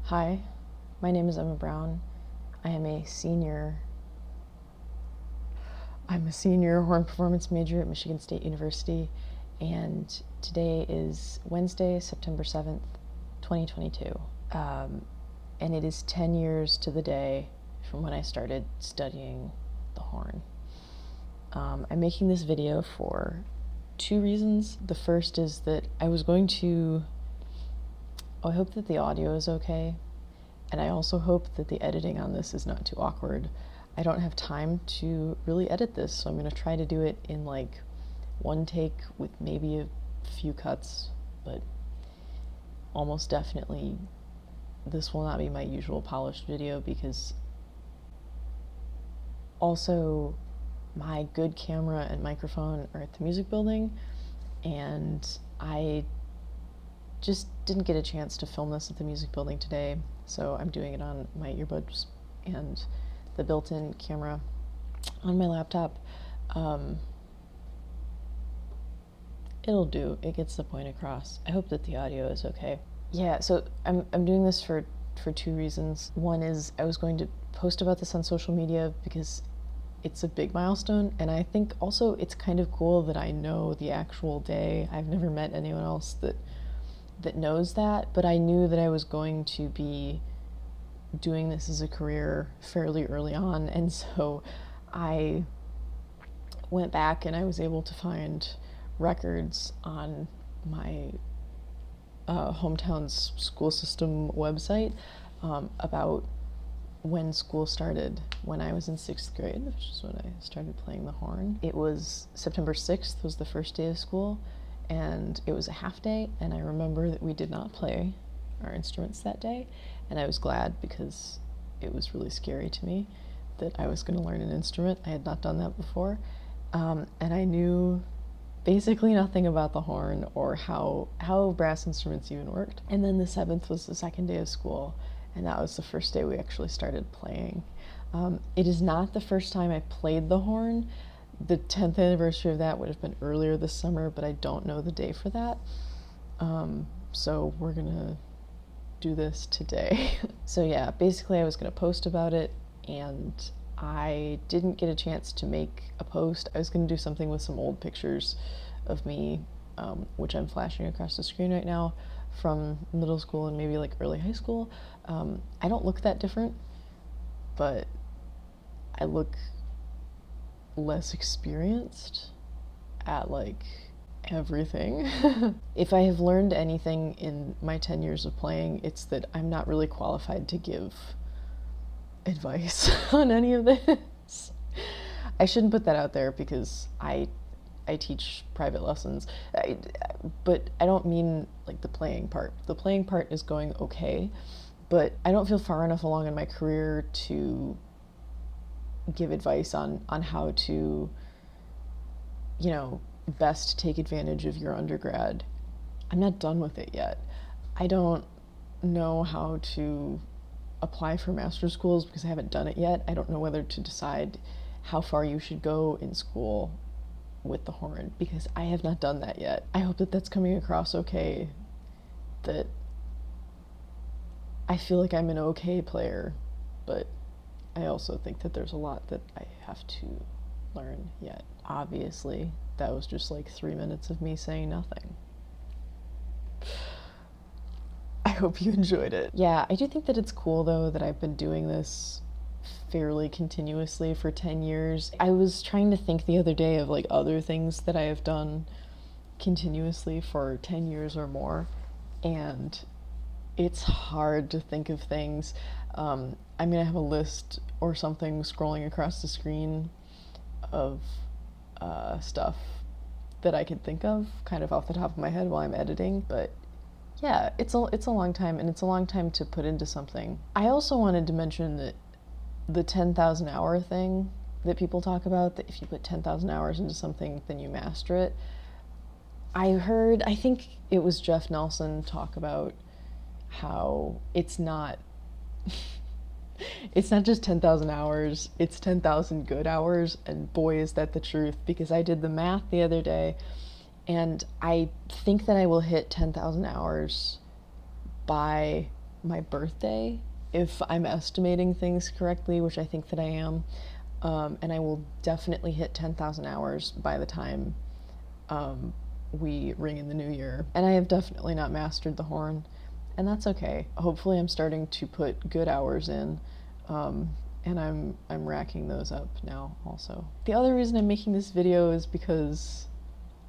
Hi, my name is Emma Brown. I'm a senior horn performance major at Michigan State University, and today is Wednesday, September 7th, 2022. And it is 10 years to the day from when I started studying the horn. I'm making this video for two reasons. The first is that I hope that the audio is okay, and I also hope that the editing on this is not too awkward. I don't have time to really edit this, so I'm going to try to do it in like one take with maybe a few cuts, but almost definitely this will not be my usual polished video because also my good camera and microphone are at the music building, and I just didn't get a chance to film this at the music building today, so I'm doing it on my earbuds and the built-in camera on my laptop. It'll do. It gets the point across. I hope that the audio is okay. Yeah, so I'm doing this for two reasons. One is I was going to post about this on social media because it's a big milestone, and I think also it's kind of cool that I know the actual day. I've never met anyone else that knows that, but I knew that I was going to be doing this as a career fairly early on, and so I went back and I was able to find records on my hometown's school system website about when school started. When I was in 6th grade, which is when I started playing the horn, it was September 6th was the first day of school, and it was a half day, and I remember that we did not play our instruments that day, and I was glad because it was really scary to me that I was going to learn an instrument. I had not done that before, and I knew basically nothing about the horn or how brass instruments even worked. And then the 7th was the second day of school, and that was the first day we actually started playing. It is not the first time I played the horn. The 10th anniversary of that would have been earlier this summer, but I don't know the day for that. So we're gonna do this today. So yeah, basically I was gonna post about it, and I didn't get a chance to make a post. I was gonna do something with some old pictures of me, which I'm flashing across the screen right now, from middle school and maybe like early high school. I don't look that different, but I look less experienced at like everything. If I have learned anything in my 10 years of playing, it's that I'm not really qualified to give advice on any of this. I shouldn't put that out there because I teach private lessons, but I don't mean like the playing part. The playing part is going okay, but I don't feel far enough along in my career to give advice on how to, you know, best take advantage of your undergrad. I'm not done with it yet. I don't know how to apply for master's schools because I haven't done it yet. I don't know whether to decide how far you should go in school with the horn because I have not done that yet. I hope that that's coming across okay, that I feel like I'm an okay player, but I also think that there's a lot that I have to learn yet. Obviously, that was just like 3 minutes of me saying nothing. I hope you enjoyed it. Yeah, I do think that it's cool though that I've been doing this fairly continuously for 10 years. I was trying to think the other day of like other things that I have done continuously for 10 years or more, and it's hard to think of things. I'm gonna have a list or something scrolling across the screen of stuff that I could think of kind of off the top of my head while I'm editing, but yeah, it's a long time, and it's a long time to put into something. I also wanted to mention that the 10,000 hour thing that people talk about, that if you put 10,000 hours into something, then you master it. I think it was Jeff Nelson talk about how it's not it's not just 10,000 hours, it's 10,000 good hours, and boy is that the truth, because I did the math the other day, and I think that I will hit 10,000 hours by my birthday, if I'm estimating things correctly, which I think that I am. And I will definitely hit 10,000 hours by the time we ring in the new year. And I have definitely not mastered the horn, and that's okay. Hopefully I'm starting to put good hours in, and I'm racking those up now also. The other reason I'm making this video is because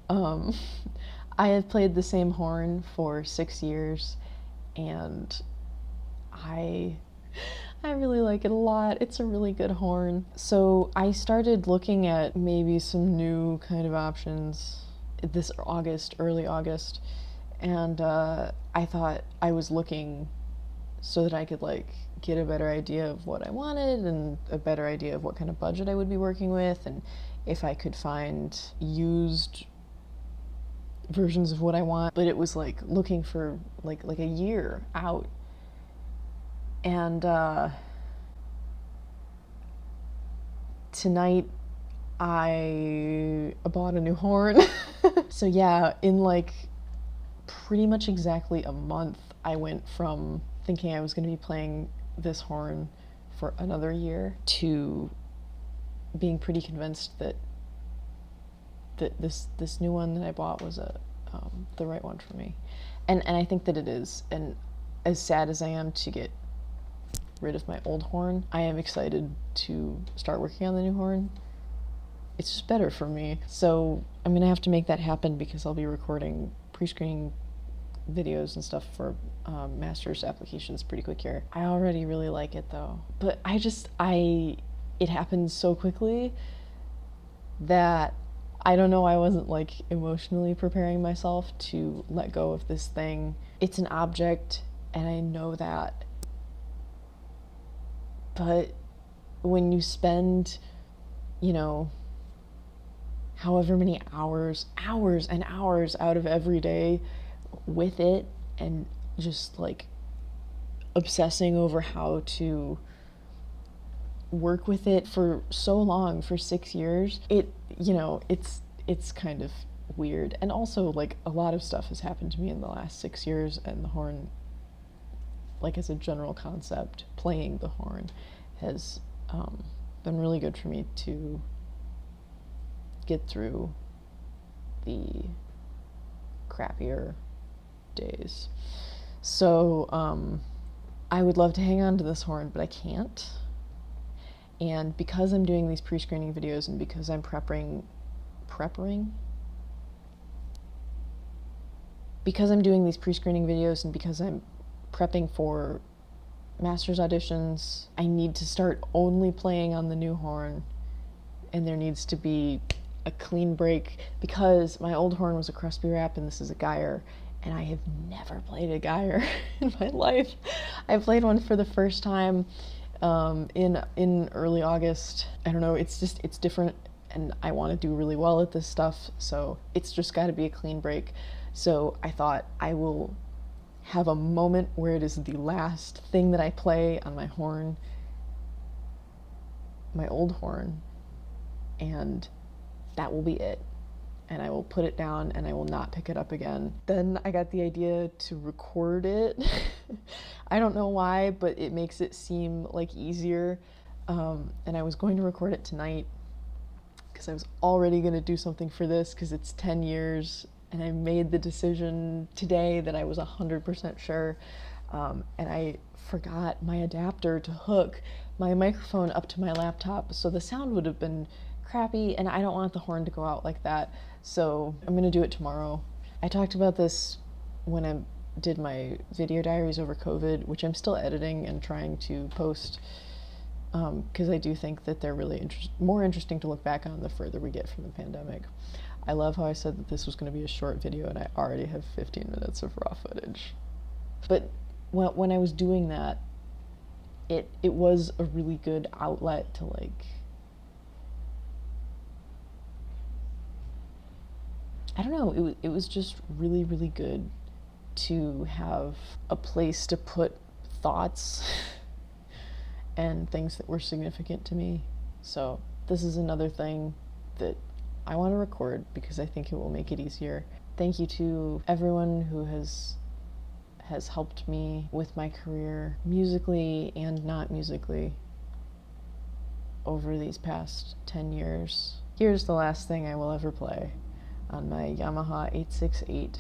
I have played the same horn for 6 years, and I really like it a lot. It's a really good horn. So I started looking at maybe some new kind of options this August, early August, and I thought I was looking so that I could like get a better idea of what I wanted and a better idea of what kind of budget I would be working with, and if I could find used versions of what I want. But it was like looking for like a year out. And tonight I bought a new horn. So yeah, in like pretty much exactly a month, I went from thinking I was going to be playing this horn for another year to being pretty convinced that this new one that I bought was the right one for me. And I think that it is. And as sad as I am to get rid of my old horn, I am excited to start working on the new horn. It's just better for me. So I'm gonna have to make that happen because I'll be recording pre-screening videos and stuff for master's applications pretty quick here. I already really like it though, but it happened so quickly that I don't know, I wasn't like emotionally preparing myself to let go of this thing. It's an object and I know that, but when you spend, you know, however many hours and hours out of every day with it and just like obsessing over how to work with it for so long, for 6 years, it's kind of weird. And also like a lot of stuff has happened to me in the last 6 years, and the horn, like as a general concept, playing the horn has been really good for me to get through the crappier days. So I would love to hang on to this horn, but I can't. And because I'm doing these pre-screening videos, and because I'm because I'm doing these pre-screening videos, and because I'm prepping for master's auditions, I need to start only playing on the new horn, and there needs to be a clean break, because my old horn was a Crosby Rap and this is a Geyer, and I have never played a Geyer in my life. I played one for the first time in early August. I don't know, it's different, and I want to do really well at this stuff, so it's just got to be a clean break. So I thought I will have a moment where it is the last thing that I play on my horn, my old horn, and that will be it. And I will put it down and I will not pick it up again. Then I got the idea to record it. I don't know why, but it makes it seem like easier. And I was going to record it tonight because I was already going to do something for this because it's 10 years. And I made the decision today that I was 100% sure. And I forgot my adapter to hook my microphone up to my laptop, so the sound would have been crappy, and I don't want the horn to go out like that, so I'm gonna do it tomorrow. I talked about this when I did my video diaries over COVID, which I'm still editing and trying to post, because I do think that they're really more interesting to look back on the further we get from the pandemic. I love how I said that this was going to be a short video, and I already have 15 minutes of raw footage. But when I was doing that, it was a really good outlet to like, I don't know, it was just really, really good to have a place to put thoughts and things that were significant to me. So this is another thing that I want to record because I think it will make it easier. Thank you to everyone who has has helped me with my career musically and not musically over these past 10 years. Here's the last thing I will ever play on my Yamaha 868,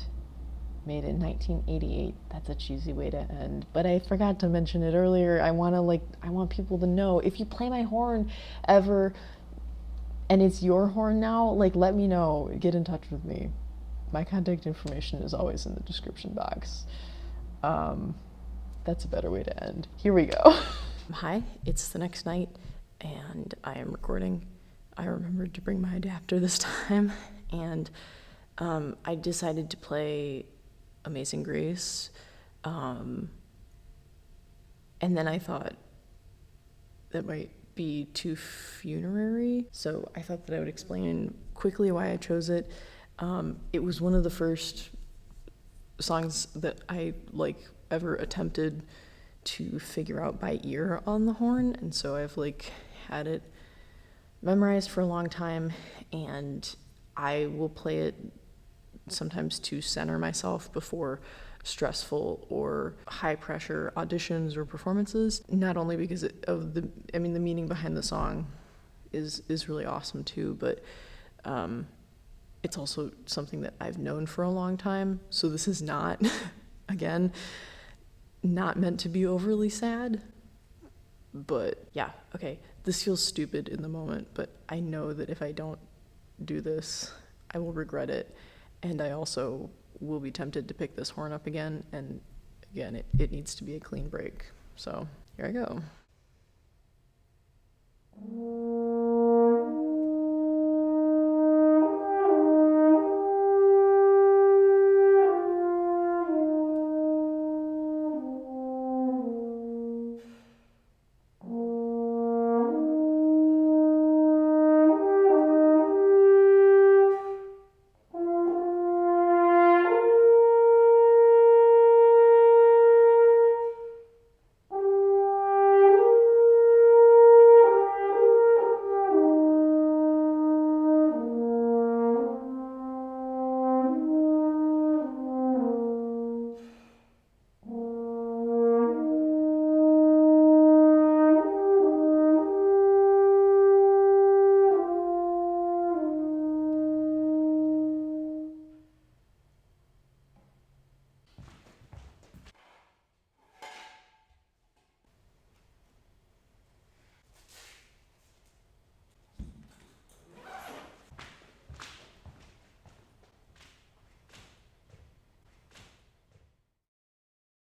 made in 1988. That's a cheesy way to end, but I forgot to mention it earlier. I want people to know, if you play my horn ever and it's your horn now, like, let me know, get in touch with me. My contact information is always in the description box. That's a better way to end. Here we go. Hi, it's the next night and I am recording. I remembered to bring my adapter this time, and I decided to play Amazing Grace, and then I thought that might be too funerary, so I thought that I would explain quickly why I chose it. It was one of the first songs that I ever attempted to figure out by ear on the horn, and so I've had it memorized for a long time, and I will play it sometimes to center myself before stressful or high pressure auditions or performances, not only because of the meaning behind the song is really awesome too, but it's also something that I've known for a long time, so this is not again not meant to be overly sad. But yeah, okay, this feels stupid in the moment, but I know that if I don't do this, I will regret it, and I also will be tempted to pick this horn up again, and again, it needs to be a clean break. So here I go.